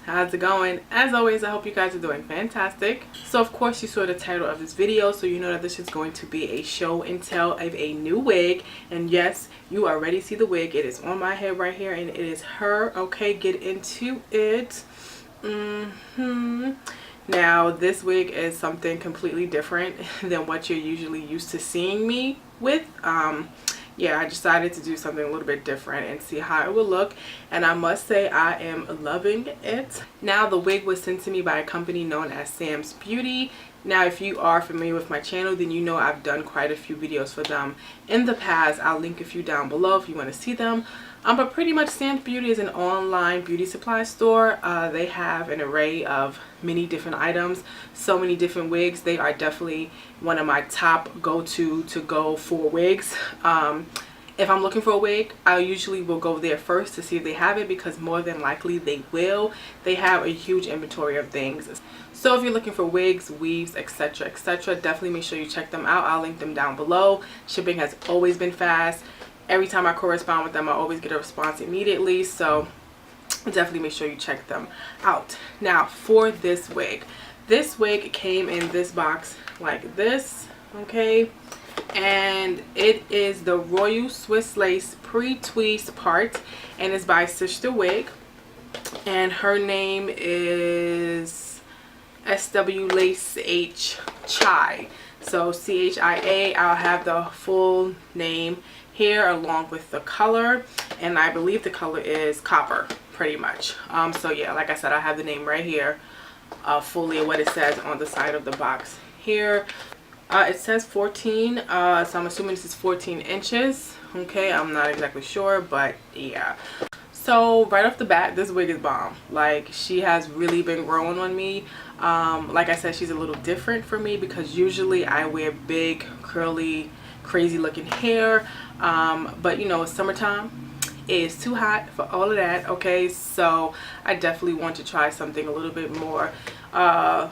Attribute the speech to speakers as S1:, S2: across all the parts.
S1: how's it going? As always, I hope you guys are doing fantastic. So of course you saw the title of this video, so you know that this is going to be a show and tell of a new wig. And yes, you already see the wig. It is on my head right here and it is her. Okay, get into it. Now this wig is something completely different than what you're usually used to seeing me with. Yeah, I decided to do something a little bit different and see how it will look, and I must say I am loving it. Now the wig was sent to me by a company known as Samsbeauty. Now if you are familiar with my channel, then you know I've done quite a few videos for them in the past. I'll link a few down below if you want to see them. But pretty much Samsbeauty is an online beauty supply store. They have an array of many different items, so many different wigs. They are definitely one of my top go-to for wigs. If I'm looking for a wig, I usually will go there first to see if they have it, because more than likely they will. They have a huge inventory of things. So if you're looking for wigs, weaves, etc., etc., definitely make sure you check them out. I'll link them down below. Shipping has always been fast. Every time I correspond with them, I always get a response immediately. So definitely make sure you check them out. Now for this wig came in this box like this, okay, and it is the Royal Swiss Lace Pre-Tweezed part, and it's by Sister Wig, and her name is SW Lace H CHIA. So CHIA. I'll have the full name here along with the color, and I believe the color is copper pretty much. So yeah, like I said, I have the name right here, fully what it says on the side of the box here. It says 14, so I'm assuming this is 14 inches. Okay, I'm not exactly sure, but yeah. So right off the bat, this wig is bomb. Like, she has really been growing on me. Like I said, she's a little different for me because usually I wear big, curly, crazy looking hair. But you know, it's summertime. It is too hot for all of that. Okay, so I definitely want to try something a little bit more, a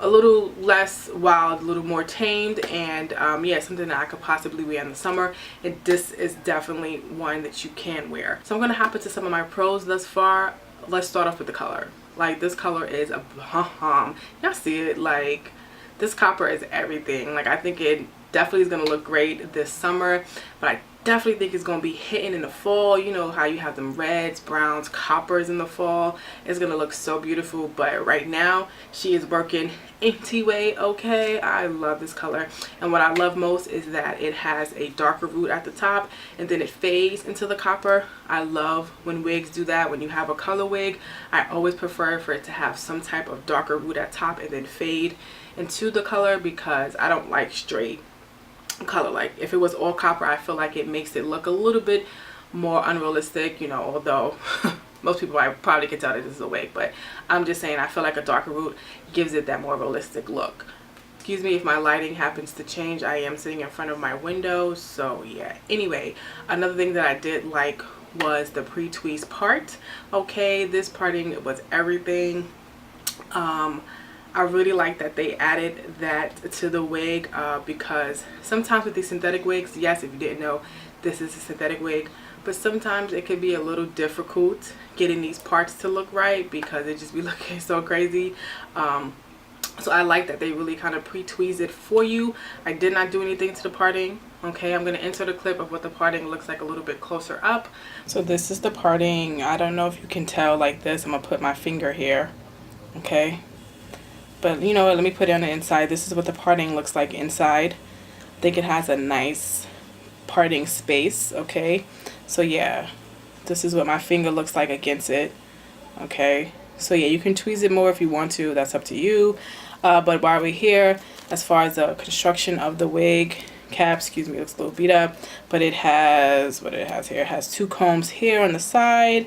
S1: little less wild, a little more tamed, and yeah, something that I could possibly wear in the summer. And this is definitely one that you can wear. So I'm gonna hop into some of my pros thus far. Let's start off with the color. Like, this color is a bomb. Y'all see it? Like, this copper is everything. Like, I think it definitely is gonna look great this summer, but I definitely think it's gonna be hitting in the fall. You know how you have them reds, browns, coppers in the fall. It's gonna look so beautiful, but right now she is working empty way. Okay, I love this color, and what I love most is that it has a darker root at the top and then it fades into the copper. I love when wigs do that. When you have a color wig, I always prefer for it to have some type of darker root at top and then fade into the color, because I don't like straight color. Like, if it was all copper, I feel like it makes it look a little bit more unrealistic, you know, although most people probably can tell that this is a wig, but I'm just saying I feel like a darker root gives it that more realistic look. Excuse me if my lighting happens to change. I am sitting in front of my window, so yeah. Anyway, another thing that I did like was the pre-tweezed part. Okay, this parting was everything. I really like that they added that to the wig, because sometimes with these synthetic wigs, yes, if you didn't know, this is a synthetic wig, but sometimes it could be a little difficult getting these parts to look right because it just be looking so crazy. So I like that they really kind of pre-tweezed it for you. I did not do anything to the parting. Okay, I'm going to insert a clip of what the parting looks like a little bit closer up. So this is the parting. I don't know if you can tell like this. I'm going to put my finger here. Okay. But you know what, let me put it on the inside. This is what the parting looks like inside. I think it has a nice parting space, okay? So yeah, this is what my finger looks like against it, okay? So yeah, you can tweeze it more if you want to. That's up to you. But while we're here, as far as the construction of the wig cap, excuse me, looks a little beat up. But it has, what it has here, it has two combs here on the side.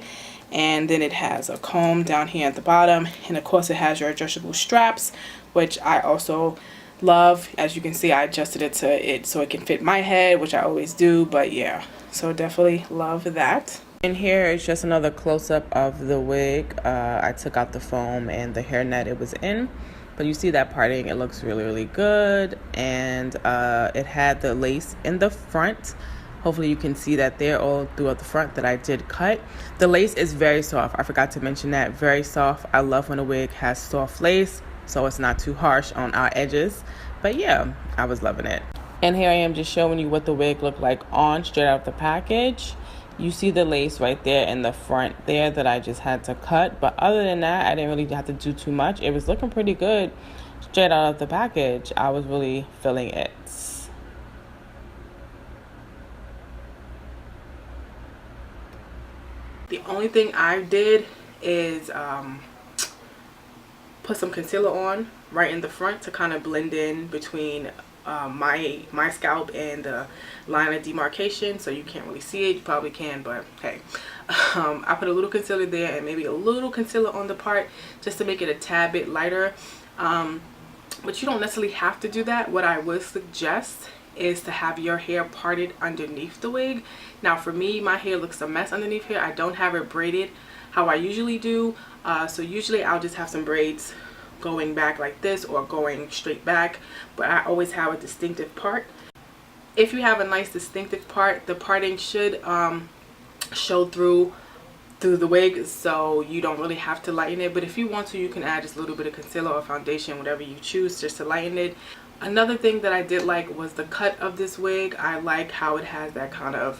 S1: And then it has a comb down here at the bottom, and of course it has your adjustable straps, which I also love. As you can see, I adjusted it to it so it can fit my head, which I always do. But yeah, so definitely love that. And here is just another close-up of the wig. I took out the foam and the hairnet it was in, but you see that parting, it looks really, really good. And it had the lace in the front. Hopefully you can see that there all throughout the front that I did cut. The lace is very soft. I forgot to mention that. Very soft. I love when a wig has soft lace, so it's not too harsh on our edges. But yeah, I was loving it. And here I am just showing you what the wig looked like on straight out of the package. You see the lace right there in the front there that I just had to cut. But other than that, I didn't really have to do too much. It was looking pretty good straight out of the package. I was really feeling it. The only thing I did is put some concealer on right in the front to kind of blend in between my scalp and the line of demarcation, so you can't really see it. You probably can, but hey. I put a little concealer there and maybe a little concealer on the part just to make it a tad bit lighter, but you don't necessarily have to do that. What I would suggest is to have your hair parted underneath the wig. Now for me, my hair looks a mess underneath here. I don't have it braided how I usually do, so usually I'll just have some braids going back like this or going straight back, but I always have a distinctive part. If you have a nice distinctive part, the parting should show through the wig, so you don't really have to lighten it. But if you want to, you can add just a little bit of concealer or foundation, whatever you choose, just to lighten it. Another thing that I did like was the cut of this wig. I like how it has that kind of,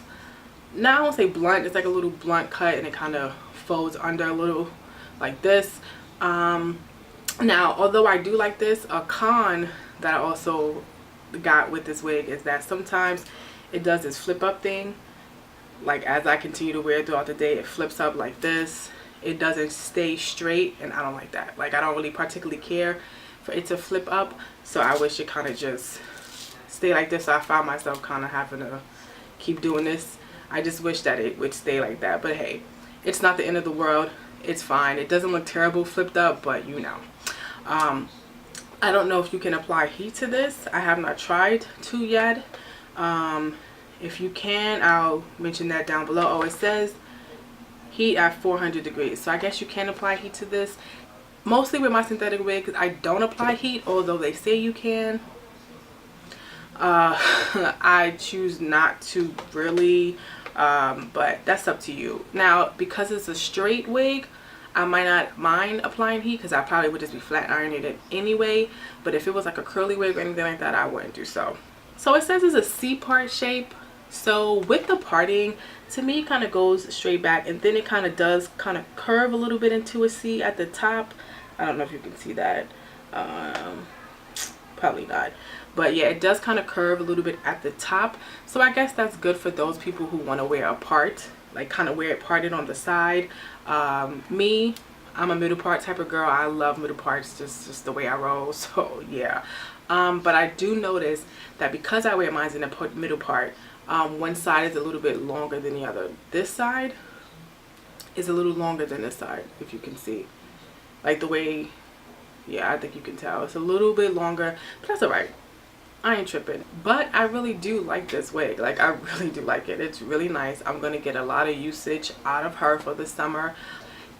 S1: now I won't say blunt, it's like a little blunt cut, and it kind of folds under a little like this. Now, although I do like this, a con that I also got with this wig is that sometimes it does this flip up thing. Like as I continue to wear it throughout the day, it flips up like this. It doesn't stay straight, and I don't like that. Like I don't really particularly care for it to flip up, so I wish it kind of just stay like this. So I found myself kind of having to keep doing this. I just wish that it would stay like that, but hey, it's not the end of the world. It's fine. It doesn't look terrible flipped up, but you know. I don't know if you can apply heat to this. I have not tried to yet. If you can, I'll mention that down below. Oh, it says heat at 400 degrees, so I guess you can apply heat to this. Mostly with my synthetic wigs, I don't apply heat, although they say you can. I choose not to really, but that's up to you. Now, because it's a straight wig, I might not mind applying heat because I probably would just be flat ironing it anyway. But if it was like a curly wig or anything like that, I wouldn't do so. So it says it's a C-part shape. So with the parting, to me, it kind of goes straight back, and then it kind of does kind of curve a little bit into a C at the top. I don't know if you can see that. Probably not. But yeah, it does kind of curve a little bit at the top. So I guess that's good for those people who want to wear a part, like kind of wear it parted on the side. Me, I'm a middle part type of girl. I love middle parts, just the way I roll. So yeah. But I do notice that because I wear mine in the middle part, one side is a little bit longer than the other. This side is a little longer than this side, if you can see. Like the way, yeah, I think you can tell. It's a little bit longer, but that's alright. I ain't tripping. But I really do like this wig. Like I really do like it. It's really nice. I'm going to get a lot of usage out of her for the summer.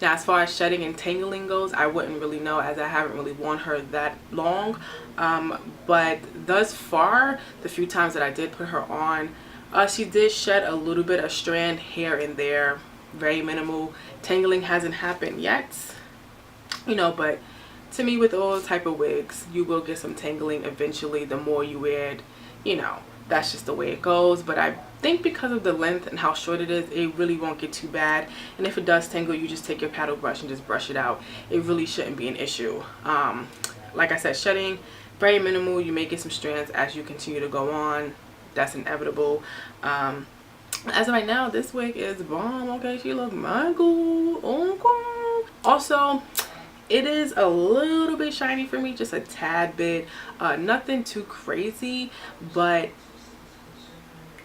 S1: Now as far as shedding and tangling goes, I wouldn't really know, as I haven't really worn her that long. But thus far, the few times that I did put her on, she did shed a little bit of strand here and there. Very minimal. Tangling hasn't happened yet. You know, but to me, with all type of wigs, you will get some tangling eventually the more you wear it. You know, that's just the way it goes. But I think because of the length and how short it is, it really won't get too bad. And if it does tangle, you just take your paddle brush and just brush it out. It really shouldn't be an issue. Like I said, shedding, very minimal. You may get some strands as you continue to go on. That's inevitable. As of right now, this wig is bomb. Okay, she looks mango. Okay. Also, it is a little bit shiny for me, just a tad bit. Nothing too crazy, but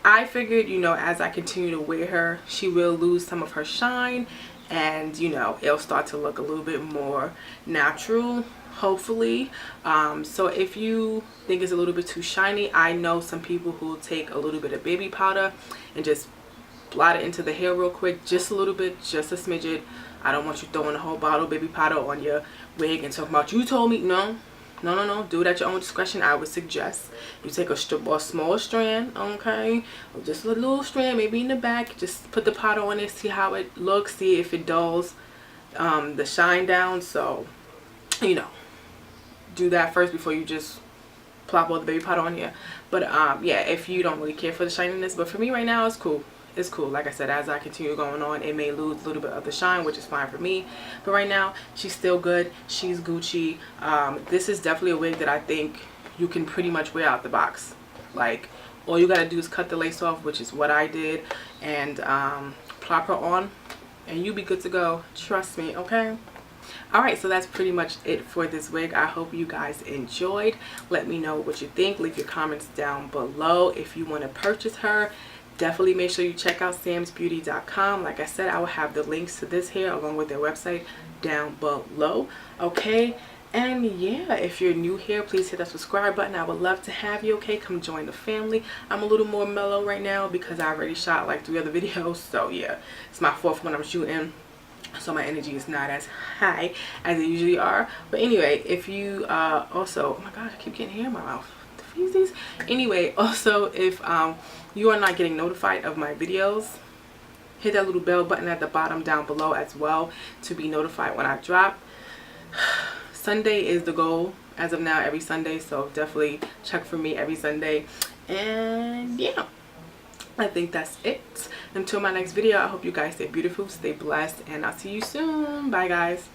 S1: I figured, you know, as I continue to wear her, she will lose some of her shine, and you know, it'll start to look a little bit more natural, hopefully. So if you think it's a little bit too shiny, I know some people who will take a little bit of baby powder and just blot it into the hair real quick, just a little bit, just a smidget. I don't want you throwing a whole bottle of baby powder on your wig and talking about, you told me. No, No, do it at your own discretion. I would suggest you take a small strand, okay, or just a little strand, maybe in the back. Just put the powder on it, see how it looks, see if it dulls the shine down. So, you know, do that first before you just plop all the baby powder on here. But yeah, if you don't really care for the shininess, but for me right now, it's cool. It's cool. Like I said, as I continue going on, it may lose a little bit of the shine, which is fine for me. But right now, she's still good. She's Gucci. This is definitely a wig that I think you can pretty much wear out the box. Like, all you gotta do is cut the lace off, which is what I did, and plop her on, and you be good to go. Trust me, okay? Alright, so that's pretty much it for this wig. I hope you guys enjoyed. Let me know what you think. Leave your comments down below. If you want to purchase her, definitely make sure you check out samsbeauty.com. Like I said, I will have the links to this hair along with their website down below. Okay, and yeah, if you're new here, please hit that subscribe button. I would love to have you. Okay, come join the family. I'm a little more mellow right now because I already shot like 3 other videos. So yeah, it's my 4th one I'm shooting, so my energy is not as high as it usually are. But anyway, if you also, oh my god, I keep getting hair in my mouth. These. Anyway, also, if you are not getting notified of my videos, hit that little bell button at the bottom down below as well to be notified when I drop. Sunday is the goal as of now, every Sunday, so definitely check for me every Sunday. And yeah, I think that's it. Until my next video, I hope you guys stay beautiful, stay blessed, and I'll see you soon. Bye guys.